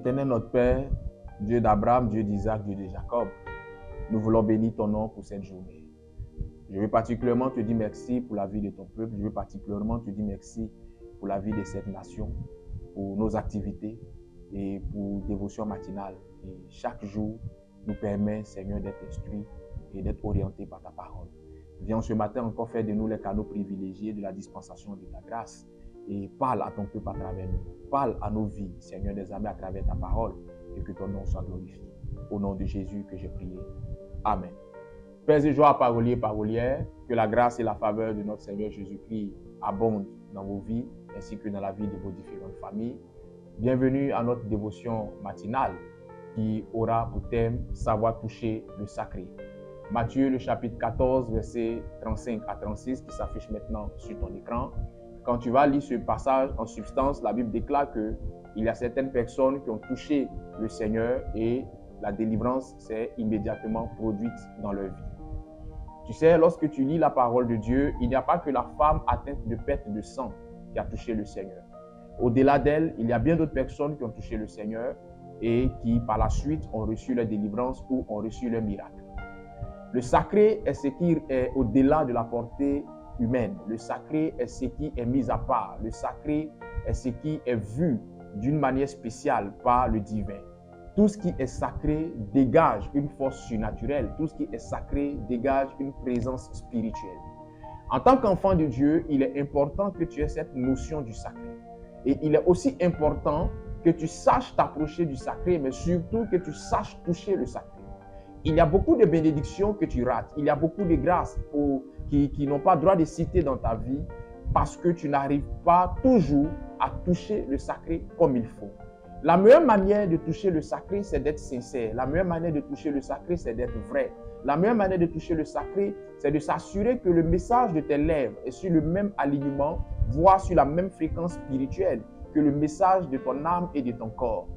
Éternel notre Père, Dieu d'Abraham, Dieu d'Isaac, Dieu de Jacob, nous voulons bénir ton nom pour cette journée. Je veux particulièrement te dire merci pour la vie de ton peuple. Je veux particulièrement te dire merci pour la vie de cette nation, pour nos activités et pour dévotion matinale. Et chaque jour nous permet, Seigneur, d'être instruits et d'être orientés par ta parole. Viens ce matin encore faire de nous les canaux privilégiés de la dispensation de ta grâce et parle à ton peuple à travers nous. Parle à nos vies, Seigneur des armées, à travers ta parole et que ton nom soit glorifié. Au nom de Jésus que j'ai prié. Amen. Pères et joie, paroliers, parolières, que la grâce et la faveur de notre Seigneur Jésus-Christ abondent dans vos vies ainsi que dans la vie de vos différentes familles. Bienvenue à notre dévotion matinale qui aura pour thème « Savoir toucher le sacré ». Matthieu, le chapitre 14, versets 35 à 36 qui s'affiche maintenant sur ton écran. Quand tu vas lire ce passage en substance, la Bible déclare qu'il y a certaines personnes qui ont touché le Seigneur et la délivrance s'est immédiatement produite dans leur vie. Tu sais, lorsque tu lis la parole de Dieu, il n'y a pas que la femme atteinte de perte de sang qui a touché le Seigneur. Au-delà d'elle, il y a bien d'autres personnes qui ont touché le Seigneur et qui, par la suite, ont reçu leur délivrance ou ont reçu leur miracle. Le sacré est ce qui est au-delà de la portée humaine. Le sacré est ce qui est mis à part. Le sacré est ce qui est vu d'une manière spéciale par le divin. Tout ce qui est sacré dégage une force surnaturelle. Tout ce qui est sacré dégage une présence spirituelle. En tant qu'enfant de Dieu, il est important que tu aies cette notion du sacré. Et il est aussi important que tu saches t'approcher du sacré, mais surtout que tu saches toucher le sacré. Il y a beaucoup de bénédictions que tu rates. Il y a beaucoup de grâces qui n'ont pas droit de citer dans ta vie parce que tu n'arrives pas toujours à toucher le sacré comme il faut. La meilleure manière de toucher le sacré, c'est d'être sincère. La meilleure manière de toucher le sacré, c'est d'être vrai. La meilleure manière de toucher le sacré, c'est de s'assurer que le message de tes lèvres est sur le même alignement, voire sur la même fréquence spirituelle que le message de ton âme et de ton corps.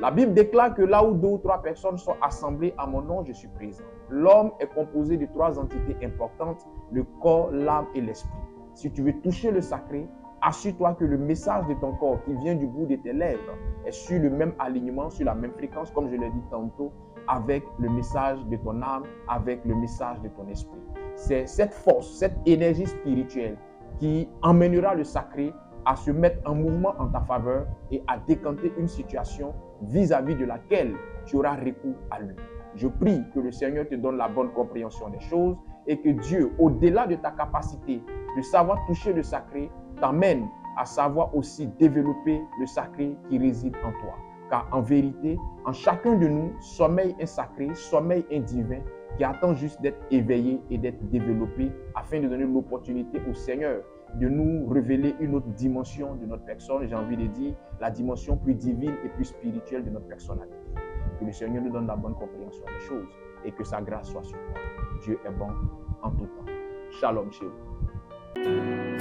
La Bible déclare que là où 2 ou 3 personnes sont assemblées à mon nom, je suis présent. L'homme est composé de 3 entités importantes, le corps, l'âme et l'esprit. Si tu veux toucher le sacré, assure-toi que le message de ton corps qui vient du bout de tes lèvres est sur le même alignement, sur la même fréquence, comme je l'ai dit tantôt, avec le message de ton âme, avec le message de ton esprit. C'est cette force, cette énergie spirituelle qui emmènera le sacré à se mettre en mouvement en ta faveur et à décanter une situation vis-à-vis de laquelle tu auras recours à lui. Je prie que le Seigneur te donne la bonne compréhension des choses et que Dieu, au-delà de ta capacité de savoir toucher le sacré, t'amène à savoir aussi développer le sacré qui réside en toi. Car en vérité, en chacun de nous, sommeille un sacré, sommeille un divin qui attend juste d'être éveillé et d'être développé afin de donner l'opportunité au Seigneur de nous révéler une autre dimension de notre personne, j'ai envie de dire la dimension plus divine et plus spirituelle de notre personnalité. Que le Seigneur nous donne la bonne compréhension des choses et que sa grâce soit sur toi. Dieu est bon en tout temps. Shalom chez vous.